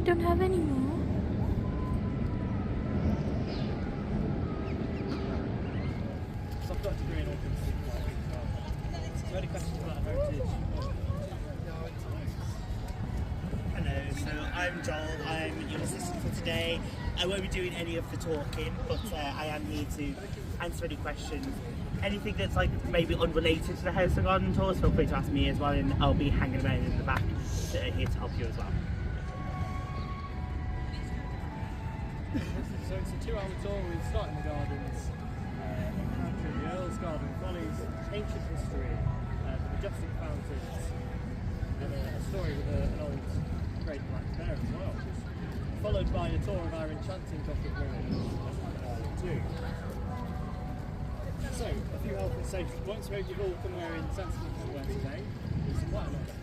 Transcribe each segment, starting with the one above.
don't have any more. So I've got a degree in Alton as well. So any questions about heritage? Hello, so I'm Joel, I'm your assistant for today. I won't be doing any of the talking, but I am here to answer any questions. Anything that's like maybe unrelated to the House and Garden tours, feel free to ask me as well, and I'll be hanging around in the back here to help you as well. So it's a 2-hour tour. We'll start in the gardens, encountering the Earl's Garden Follies, ancient history, the majestic fountains, and a story with an old great black bear as well. Followed by a tour of our enchanting Gothic ruins too. So, a few health and safety points. I hope you've all come wearing sensible footwear today. There's quite a lot of us.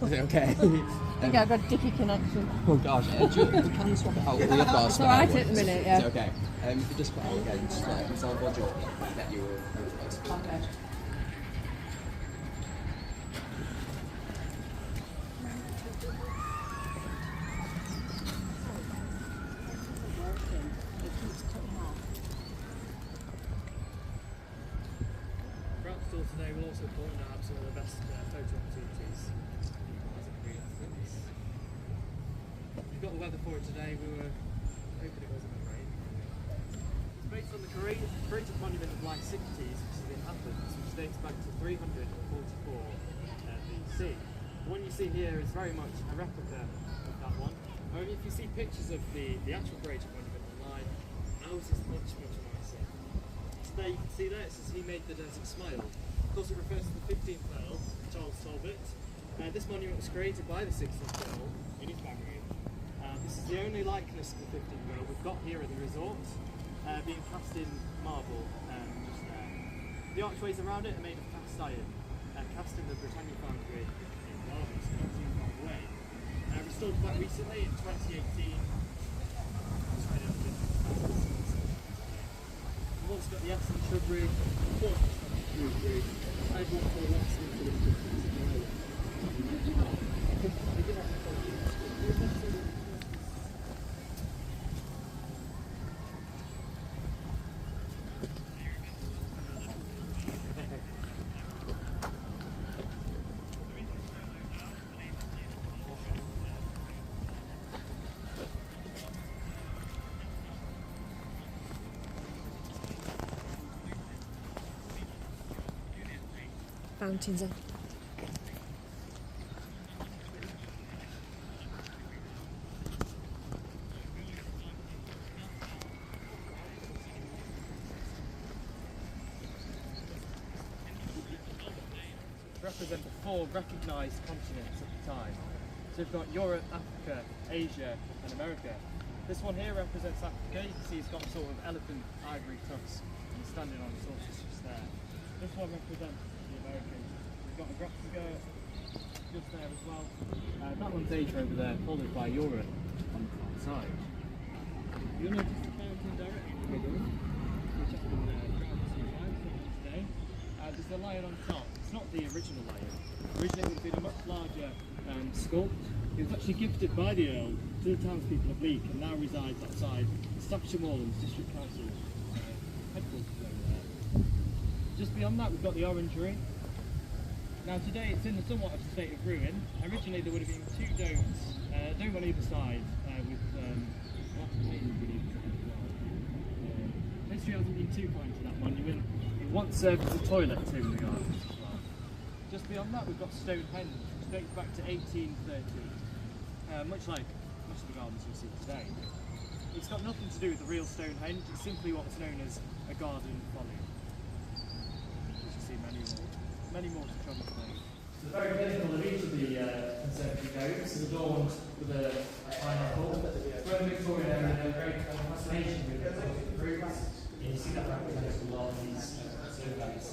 Is it okay? I think I've got a dicky connection. Oh gosh, we can swap it out. We have got It's alright at the minute, yeah. Is it okay? If you just put out again, just like example job, get you a Okay. Throughout the tour today, we'll also point out some of the best photo opportunities. We've got the weather for it today. We were hoping it wasn't going to rain. It's based on the creative monument of Light 60s, which is in Athens, which dates back to 344 BC. The one you see here is very much a replica of that one. However, if you see pictures of the actual creative monument online, ours is much, much nicer. So there you can see there, it says he made the desert smile. Of course, it refers to the 15th Earl, Charles Talbot. This monument was created by the 16th Earl in his memory. This is the only likeness of the 15th Earl we've got here at the resort, being cast in marble just there. The archways around it are made of cast iron, cast in the Britannia foundry in Derby, so not too far away. Restored quite recently in 2018. We've also got the Alton shrubbery, I've walked all lots into the Fountains are. represent the 4 recognised continents at the time. So we've got Europe, Africa, Asia and America. This one here represents Africa. You can see it's got sort of elephant ivory tusk and he's standing on his horse just there. This one represents the Americans. We've got Nebraska just there as well. That one's Asia over there, followed by Europe on the far side. You'll notice the fountain directly in the middle, which has been crowded sometimes today. There's the lion on top. It's not the original lion. Originally it would have been a much larger sculpt. It was actually gifted by the Earl to the townspeople of Leek and now resides outside Staffordshire Moorlands District Council headquarters over there. Just beyond that we've got the orangery. Now today it's in a somewhat of a state of ruin. Originally there would have been 2 domes, dome on either side with lots of paintings on either side as well. History hasn't been too kind to that monument. It once served as a toilet too in the gardens as well. Just beyond that we've got Stonehenge, which dates back to 1830, much like much of the gardens you'll see today. It's got nothing to do with the real Stonehenge, it's simply what's known as a garden folly. You should see many more to come today. So the very pinnacle of each of the conservatory coves is adorned with a pineapple. We're in the Victorian area, there's a great fascination with exotic fruits. You see that represented a lot of these surveys.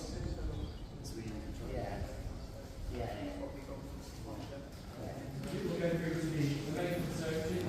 We'll go through to the main conservatory.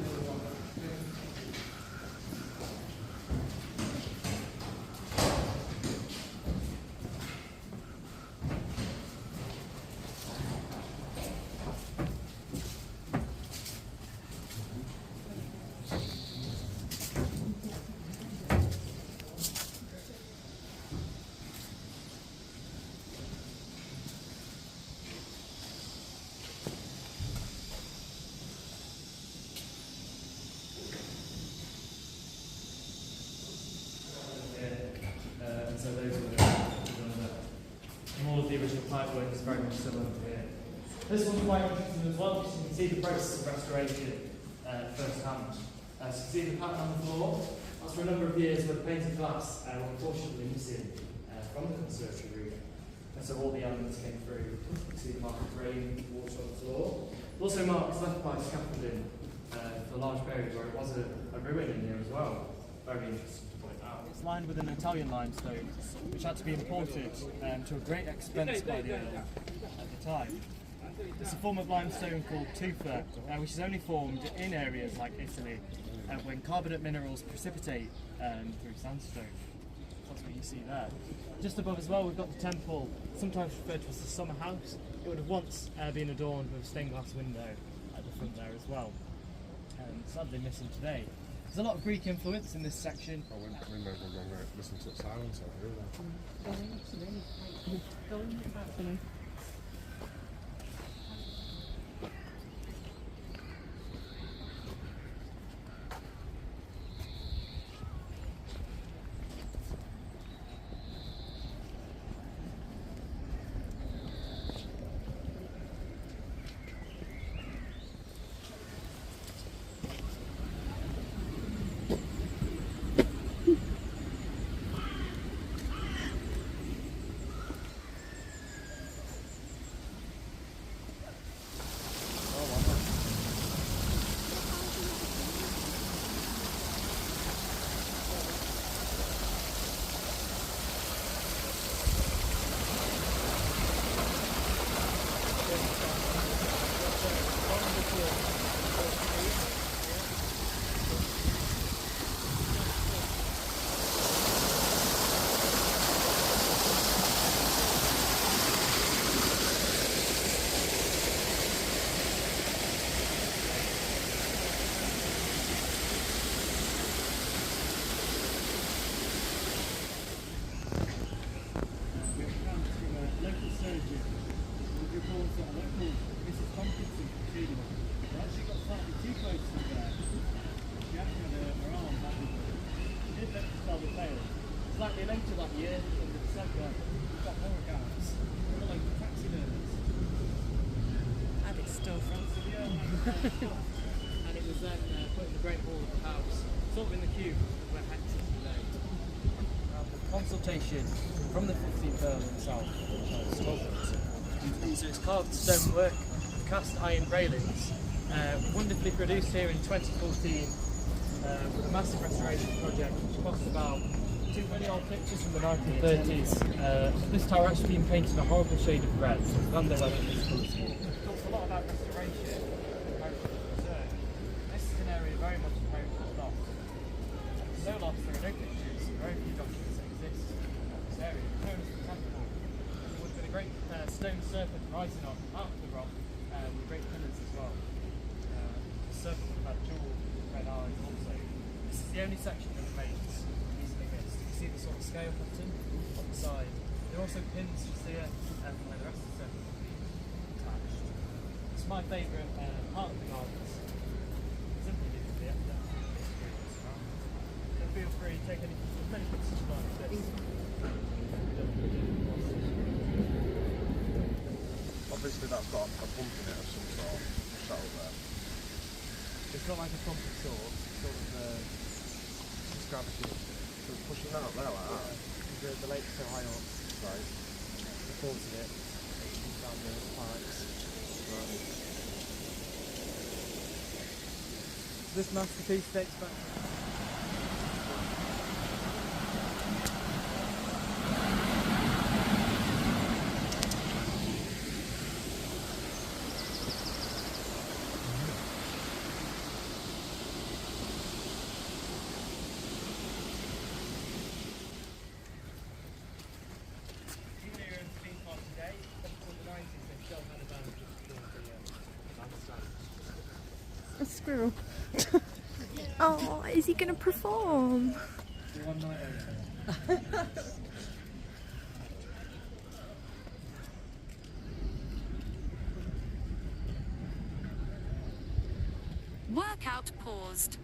So those are more of the original pipework is very much similar to here. This one's quite interesting as well, because you can see the process of restoration firsthand. So you can see the pattern on the floor. That's for a number of years where the painted glass were unfortunately missing from the conservatory room. And so all the elements came through. You can see the mark of rain, water on the floor. Also marks left by scaffolding for a large period where it was a ruin in here as well. Very interesting. It's lined with an Italian limestone, which had to be imported to a great expense by the Earl at the time. It's a form of limestone called tufa, which is only formed in areas like Italy when carbonate minerals precipitate through sandstone. That's what you see there. Just above as well, we've got the temple, sometimes referred to as the summer house. It would have once been adorned with a stained glass window at the front there as well. Sadly missing today. There's a lot of Greek influence in this section. I wouldn't listen to the silence over here. Slightly later that year, in December, we got more guards. They were like taxidermists. And it's storefront. And it was then put in the Great Hall of the house, sort of in the queue where Hex is today. Consultation from the 15th Earl himself, Charles Talbot. So it's carved stonework, cast iron railings, wonderfully produced here in 2014 with a massive restoration project which cost about 2 million old pictures from the 1930s. This tower actually been painted a horrible shade of red, so it's gone there like this colour scheme. It talks a lot about restoration and heritage preserve. This is an area very much heritage lost. So lost there are no pictures, very few documents that exist of this area. Known as the temple. There would have been a great stone serpent rising up out of the rock with great pillars as well. The serpent had jeweled red eyes also. This is the only section that remains easily missed. You see the sort of scale pattern on the side. There are also pins just here and where the rest of the serpent would be attached. It's my favourite part of the gardens. Simply because of the experience around. So feel free to take any pictures as well as this. Obviously that's got a pump in it of some sort, just out there. It's not like a pumping sword, it's sort of just gravity. So it's pushing that up there like that. The lake's so high up, Right. the force of it, it comes down the pipes. This masterpiece dates back. A squirrel. Oh, is he going to perform? One night only. Workout paused.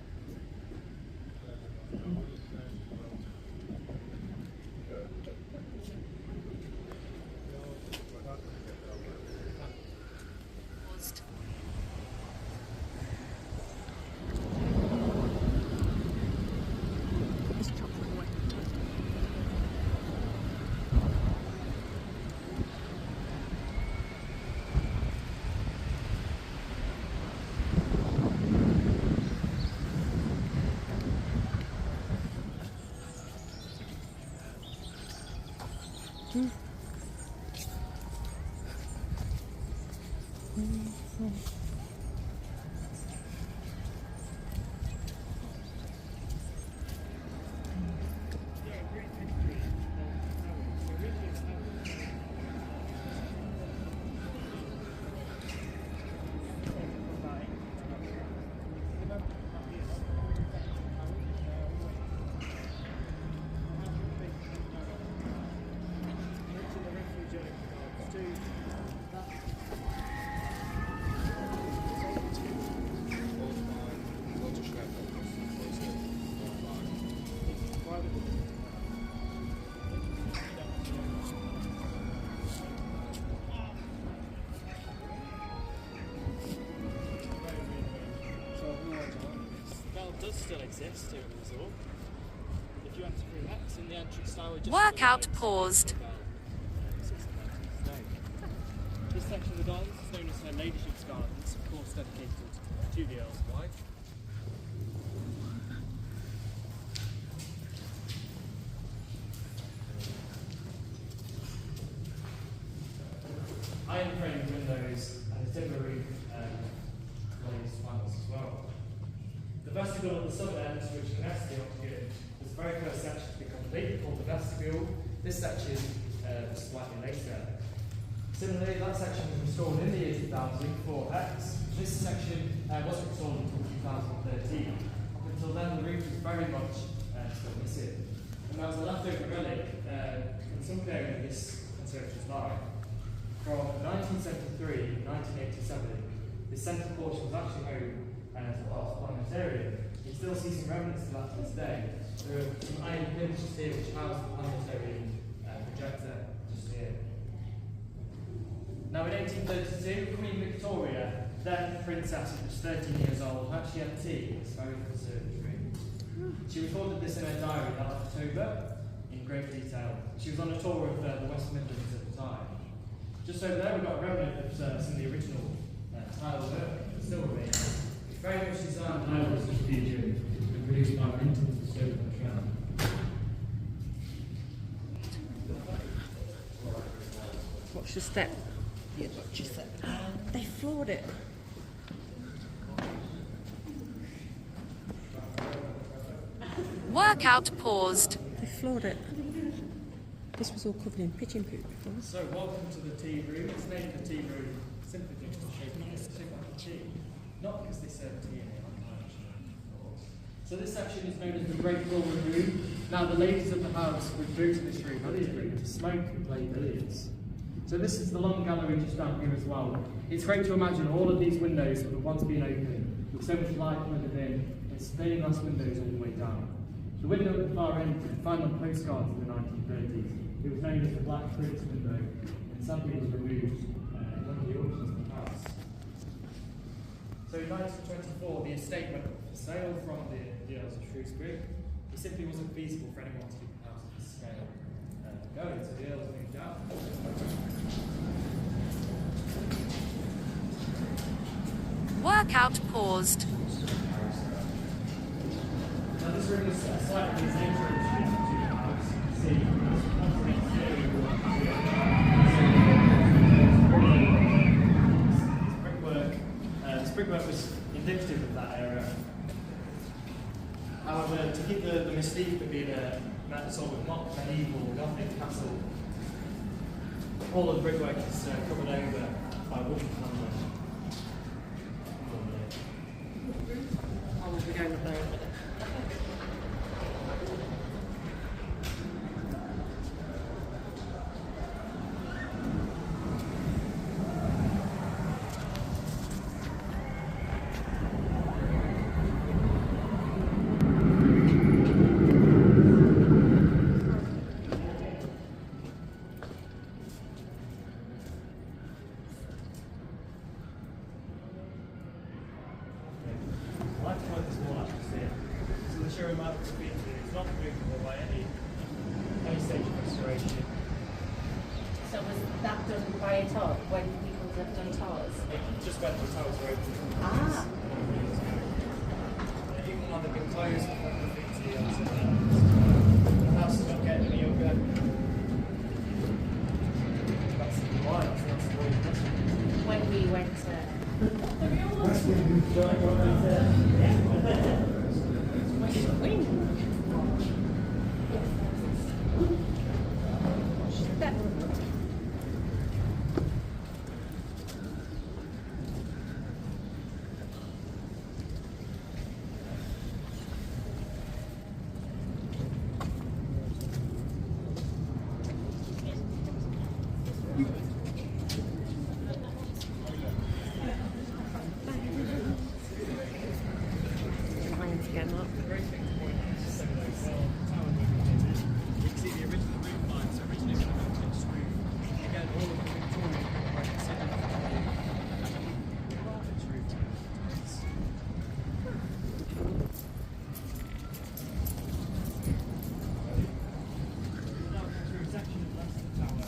Paused. Put this chocolate away. Does still exist here at the resort. If you enter through X in the entrance tower, just Workout paused. This section of the gardens is known as her ladyship's gardens, of course dedicated to the Earl's wife. Iron framed windows and a timber roof glazed panels as well. The vestibule at the southern end, which connects the octagon, was the very first section to be completed, called the vestibule. This section was slightly later. Similarly, that section was installed in the year 2000 for X. This section wasn't installed until 2013. Up until then, the roof was very much still missing. And that was a leftover relic from some period of this conservatory's life. From 1973 to 1987, the centre portion was actually home to the past planetarium. You can still see some remnants of that to this day. There are some iron pins just here which house the planetarium projector just here. Now in 1832, Queen Victoria, then Princess who was 13 years old, actually had tea in this very conservatory. She recorded this in her diary that October in great detail. She was on a tour of the West Midlands at the time. Just over there we've got a remnant of some of the original tile work that still remains. It's very much designed by the future and produced by Alton and Stoke and Tram. Watch the step. Yeah, watch your step. They floored it. Workout paused. They floored it. This was all covered in pigeon poop before. So welcome to the tea room. It's named the tea room simply just to shape like a tea. Not because they serve tea in it on lunch. So this section is known as the Great Ballroom Room. Now the ladies of the house withdrew to this room to smoke and play billiards. So this is the long gallery just down here as well. It's great to imagine all of these windows that have once been open with so much light flooded in and stained glass windows all the way down. The window at the far end you can find on postcards in the 1930s. It was known as the Black Prince window, and sadly was removed in one of the auctions of the house. So in 1924, the estate went up for sale from the Earls of Shrewsbury. It simply wasn't feasible for anyone to keep the house at this scale going, so the Earls moved out. Workout paused. just really a slight museum tour to the house. See, this brickwork was indicative of that era. However, to keep the mystique of being a sort of not medieval Gothic castle, all of the brickwork is covered over by wooden paneling. I will be going up there in a minute. I like to point this wall atmosphere. So the showroom market is not movable by any stage of restoration. So was that done by a tour when people have done tours? Just when the towers were open. Ah. Even though they've been closed for graffiti and stuff like that, the house is not getting any younger. That's why, that's the way it is. When we went Getting up. The great thing to point out is tower movement. You can see the original roof line, so originally it was a fixed roof. Again, all of the Victorian brickwork is set up for the fixed roof. Now come through a section of the rest of the tower.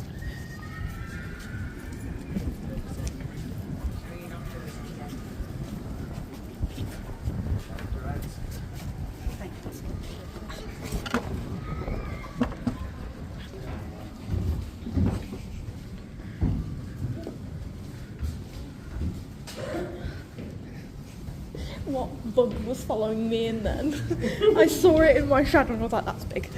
What bug was following me in then? I saw it in my shadow and I was like, that's big.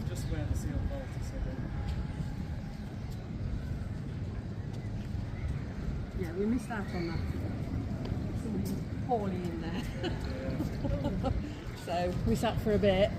Just where the sealed vault is hidden. Yeah, we missed out on that. Something poorly in there. So we sat for a bit.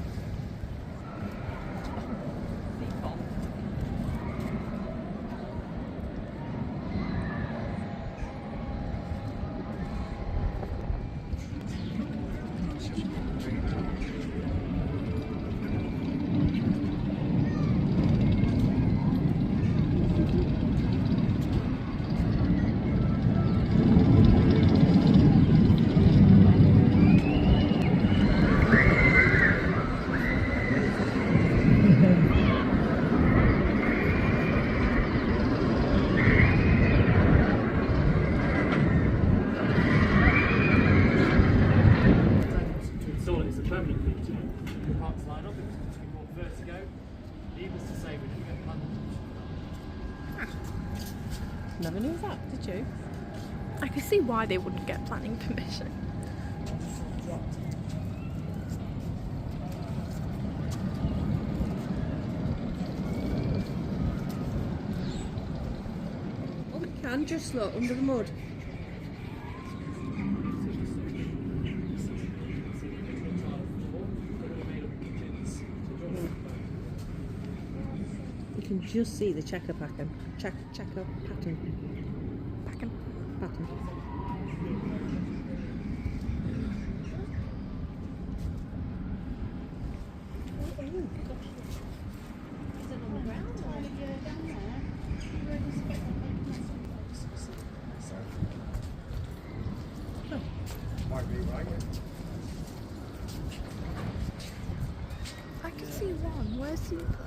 To install it as a permanent feature, the parks line up, it was to be called Vertigo. Needless to say, we didn't get planning. Never knew that, did you? I can see why they wouldn't get planning permission. Oh, we can just look under the mud. You can just see the checker pattern. Checker pattern. Pattern. I can see one. Where's the other?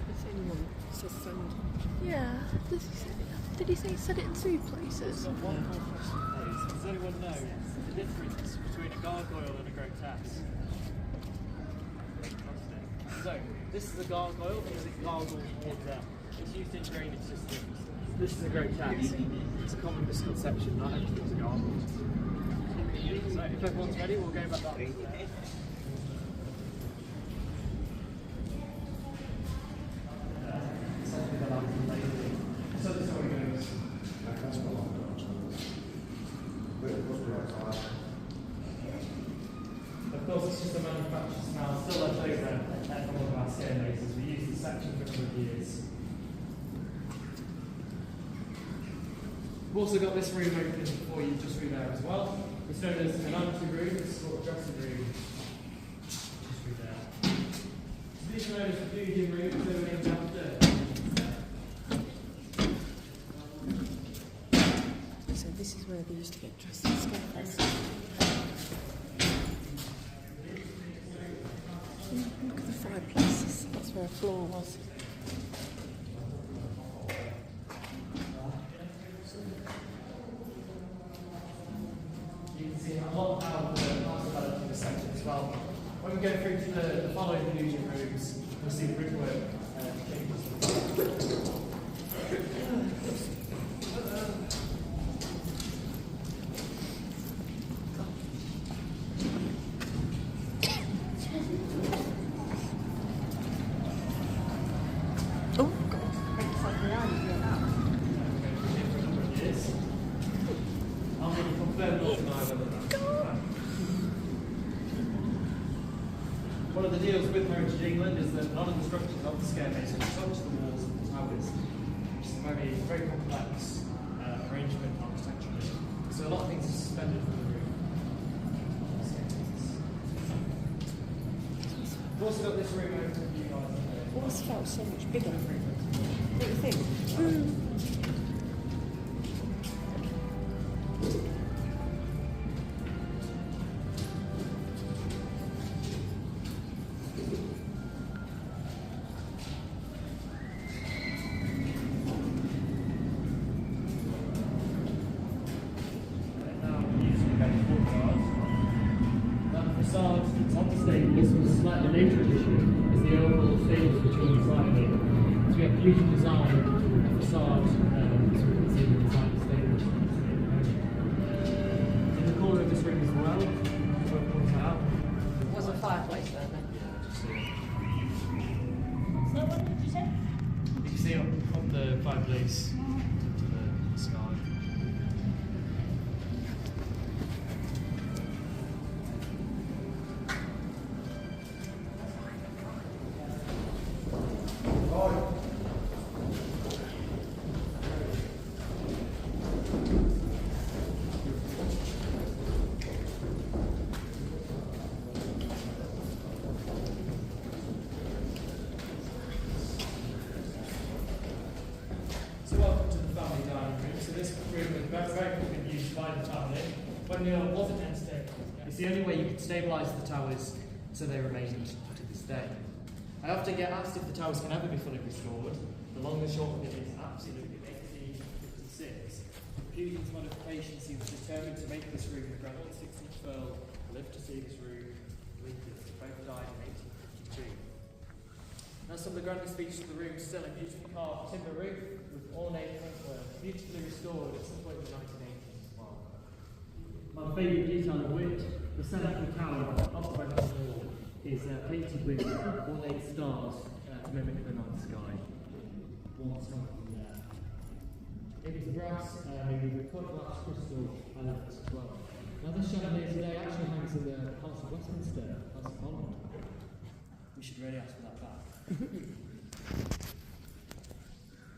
It's in one. It says send. Yeah. Did he say set it in two places? Got one more question, please. Does anyone know the difference between a gargoyle and a grotesque? Fantastic. So, this is a gargoyle because it gargles water. It's used in drainage systems. This is a grotesque. It's a common misconception, not everything's a gargoyle. So, if everyone's ready, we'll go back that way. So the story goes. Of course, it's just a manufactured smell, still left over from one of our scale lasers. We used this section for a couple of years. We've also got this room open for you just through there as well. It's known as an anteroom, it's called a dressing room. Just through there. So these are known as the fusion rooms, they're named after. So this is where they used to get dressed in scarecrows. Look at the fireplaces. That's where a floor was. You can see a lot of how the art's developed in this section as well. When we go through to the following fusion rooms, we'll see the brickwork changes. Oh, God. It's like reality of that. I'll make a confirm or deny whether that's right. One of the deals with Heritage England is that none of the structures of the scarebase will touch the walls of the towers, which is a very, very complex arrangement architecturally. So a lot of things are suspended from the roof. We've also got this room open for you guys. Always felt so much bigger. Don't you think? Now using the courtyard. That facade that's on the stage, this was a slightly later addition, is the overall stage between slightly. So we have fusion design, the facade, so we can see the design of the stage. In the corner of this room as well, we'll point out. Was a fireplace there then? So what did you say? You can see on the fireplace to the sky. So welcome to the family dining room. So this room was very often used by the family when the oil wasn't entertained. It's the only way you can stabilise the towers so they remain to this day. I often get asked if the towers can ever be fully restored. The long and short of it is absolutely 1856. Fusion's modification seems determined to make this room the grand 6-inch furl, live to see this room Lincoln. Both died in 1852. Now some of the grandest features of the room still a beautifully carved timber roof with ornate frontwork, beautifully restored at some point in the 1980s as well. My favourite detail of which, the centre of the tower, up the west wall, is painted with ornate stars to mimic the night sky. One star from there. It was brass, with cut glass crystal elements as well. Now this chandelier today actually hangs in the House of Westminster, House of Parliament. We should really ask for that back.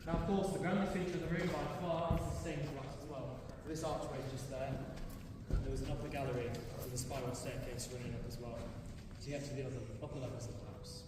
Now, of course, the grandest feature of the room by far is the stained glass as well. So this archway is just there. There was an upper gallery with a spiral staircase running up as well to get to the upper levels of the house.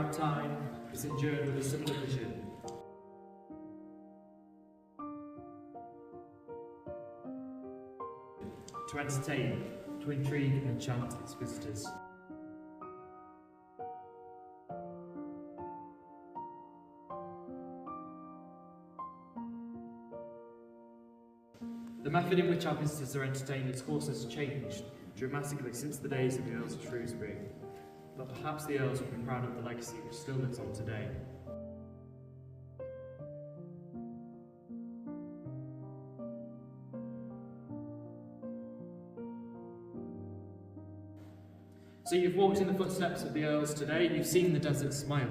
throughout time has endured with a similar vision. To entertain, to intrigue and enchant its visitors. The method in which our visitors are entertained, of course, has changed dramatically since the days of the Earls of Shrewsbury, but perhaps the Earls will be proud of the legacy which still lives on today. So you've walked in the footsteps of the Earls today, you've seen the desert smile.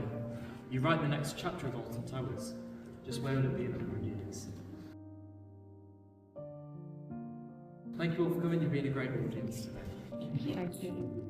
You write the next chapter of Alton Towers. Just where would it be in 100 years? Thank you all for coming, you've been a great audience today. Thank you.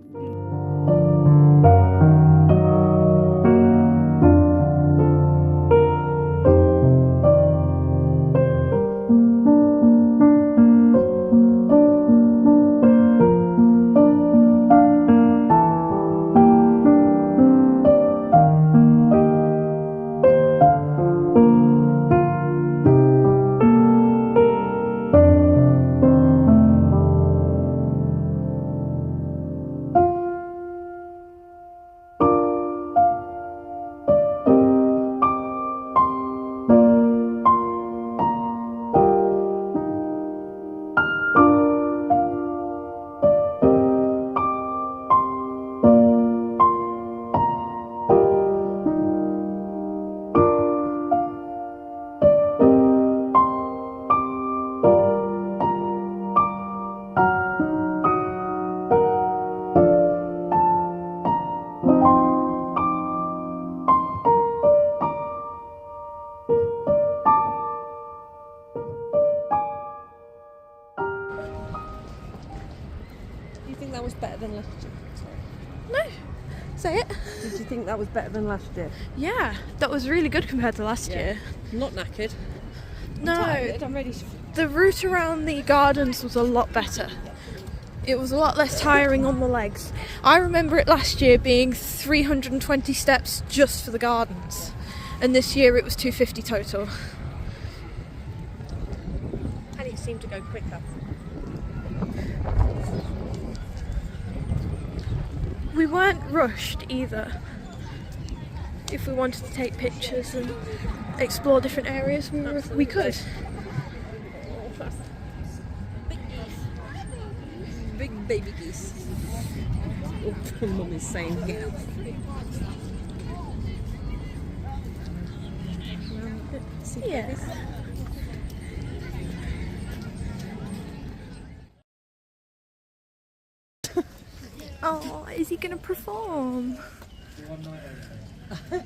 Do you think that was better than last year? No. Say it. Did you think that was better than last year? Yeah, that was really good compared to last year. Not knackered. No, Tired, I'm ready to... the route around the gardens was a lot better. It was a lot less tiring on the legs. I remember it last year being 320 steps just for the gardens, and this year it was 250 total. And it seemed to go quicker. We weren't rushed either. If we wanted to take pictures and explore different areas, we could. Big baby geese. Oh, Mum is saying get out. Yeah. Oh, is he going to perform? One night only.